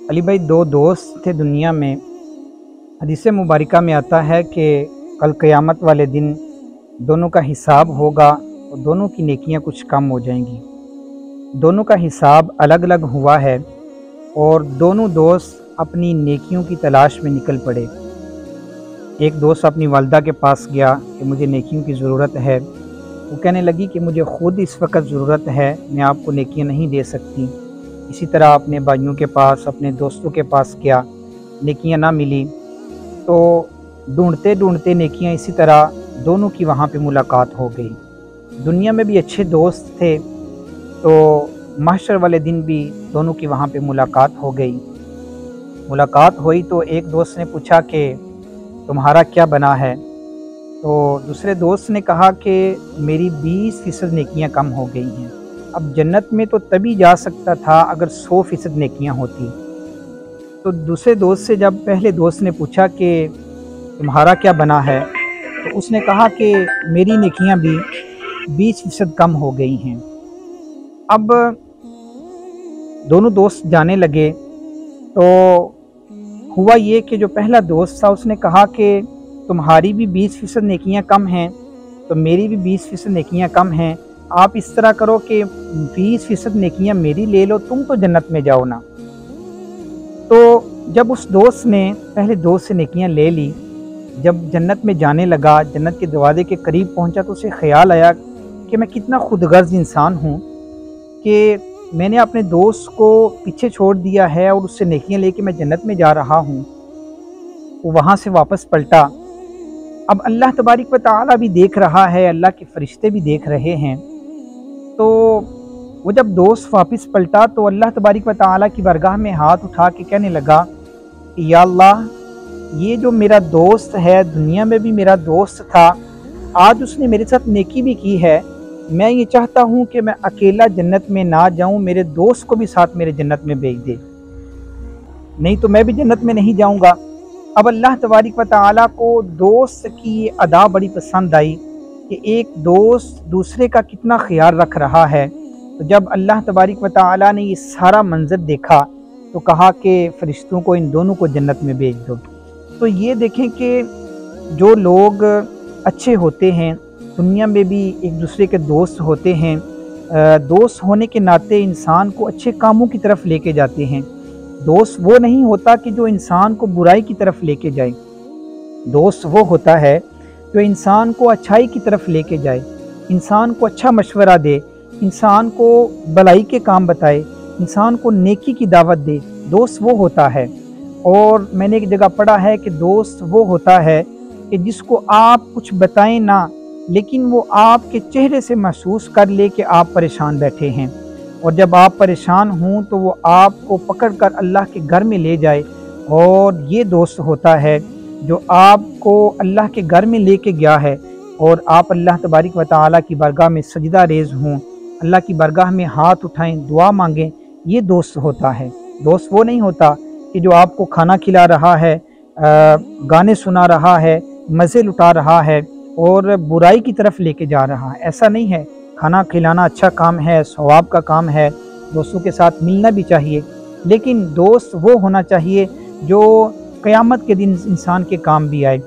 अली भाई, दो दोस्त थे दुनिया में। हदीस मुबारका में आता है कि कल क़यामत वाले दिन दोनों का हिसाब होगा और दोनों की नेकियां कुछ कम हो जाएंगी। दोनों का हिसाब अलग अलग हुआ है और दोनों दोस्त अपनी नेकियों की तलाश में निकल पड़े। एक दोस्त अपनी वालदा के पास गया कि मुझे नेकियों की ज़रूरत है। वो कहने लगी कि मुझे ख़ुद इस वक्त ज़रूरत है, मैं आपको नेकियां नहीं दे सकती। इसी तरह अपने भाइयों के पास, अपने दोस्तों के पास गया, नेकियां ना मिली तो ढूंढते ढूंढते नेकियां इसी तरह दोनों की वहाँ पे मुलाकात हो गई। दुनिया में भी अच्छे दोस्त थे तो महशर वाले दिन भी दोनों की वहाँ पे मुलाकात हो गई। मुलाकात हुई तो एक दोस्त ने पूछा कि तुम्हारा क्या बना है, तो दूसरे दोस्त ने कहा कि मेरी 20% नेकियां कम हो गई हैं। अब जन्नत में तो तभी जा सकता था अगर 100% नेकियां होती। तो दूसरे दोस्त से जब पहले दोस्त ने पूछा कि तुम्हारा क्या बना है, तो उसने कहा कि मेरी नेकियां भी 20% कम हो गई हैं। अब दोनों दोस्त जाने लगे तो हुआ ये कि जो पहला दोस्त था उसने कहा कि तुम्हारी भी 20% नेकियां कम हैं तो मेरी भी 20% नेकियां कम हैं। आप इस तरह करो कि 20% नेकियां मेरी ले लो, तुम तो जन्नत में जाओ ना। तो जब उस दोस्त ने पहले दोस्त से नेकियां ले ली, जब जन्नत में जाने लगा, जन्नत के दरवाजे के करीब पहुंचा तो उसे ख्याल आया कि मैं कितना खुदगर्ज इंसान हूं कि मैंने अपने दोस्त को पीछे छोड़ दिया है और उससे नेकियां लेके मैं जन्नत में जा रहा हूं। वो वहाँ से वापस पलटा। अब अल्लाह तबारिक व तआला भी देख रहा है, अल्लाह के फरिश्ते भी देख रहे हैं। तो वो जब दोस्त वापस पलटा तो अल्लाह तबारिक व तआला की बारगाह में हाथ उठा के कहने लगा कि या अल्लाह, ये जो मेरा दोस्त है, दुनिया में भी मेरा दोस्त था, आज उसने मेरे साथ नेकी भी की है। मैं ये चाहता हूँ कि मैं अकेला जन्नत में ना जाऊँ, मेरे दोस्त को भी साथ मेरे जन्नत में भेज दे, नहीं तो मैं भी जन्नत में नहीं जाऊँगा। अब अल्लाह तबारिक व तआला को दोस्त की ये अदा बड़ी पसंद आई कि एक दोस्त दूसरे का कितना ख्याल रख रहा है। तो जब अल्लाह तबारिक व तआला ने ये सारा मंजर देखा तो कहा कि फरिश्तों को इन दोनों को जन्नत में भेज दो। तो ये देखें कि जो लोग अच्छे होते हैं दुनिया में भी एक दूसरे के दोस्त होते हैं। दोस्त होने के नाते इंसान को अच्छे कामों की तरफ लेके जाते हैं। दोस्त वो नहीं होता कि जो इंसान को बुराई की तरफ लेके जाए। दोस्त वो होता है जो इंसान को अच्छाई की तरफ लेके जाए, इंसान को अच्छा मशवरा दे, इंसान को भलाई के काम बताए, इंसान को नेकी की दावत दे। दोस्त वो होता है। और मैंने एक जगह पढ़ा है कि दोस्त वो होता है कि जिसको आप कुछ बताएं ना, लेकिन वो आपके चेहरे से महसूस कर ले कि आप परेशान बैठे हैं, और जब आप परेशान हों तो वो आपको पकड़ कर अल्लाह के घर में ले जाए। और ये दोस्त होता है जो आपको अल्लाह के घर में लेके गया है और आप अल्लाह तबारिक व तआला की बारगाह में सजदा रेज़ हों, अल्लाह की बारगाह में हाथ उठाएं, दुआ मांगें। ये दोस्त होता है। दोस्त वो नहीं होता कि जो आपको खाना खिला रहा है, गाने सुना रहा है, मज़े लुटा रहा है और बुराई की तरफ लेके जा रहा है। ऐसा नहीं है। खाना खिलाना अच्छा काम है, सवाब का काम है, दोस्तों के साथ मिलना भी चाहिए, लेकिन दोस्त वो होना चाहिए जो क़यामत के दिन इंसान के काम भी आए।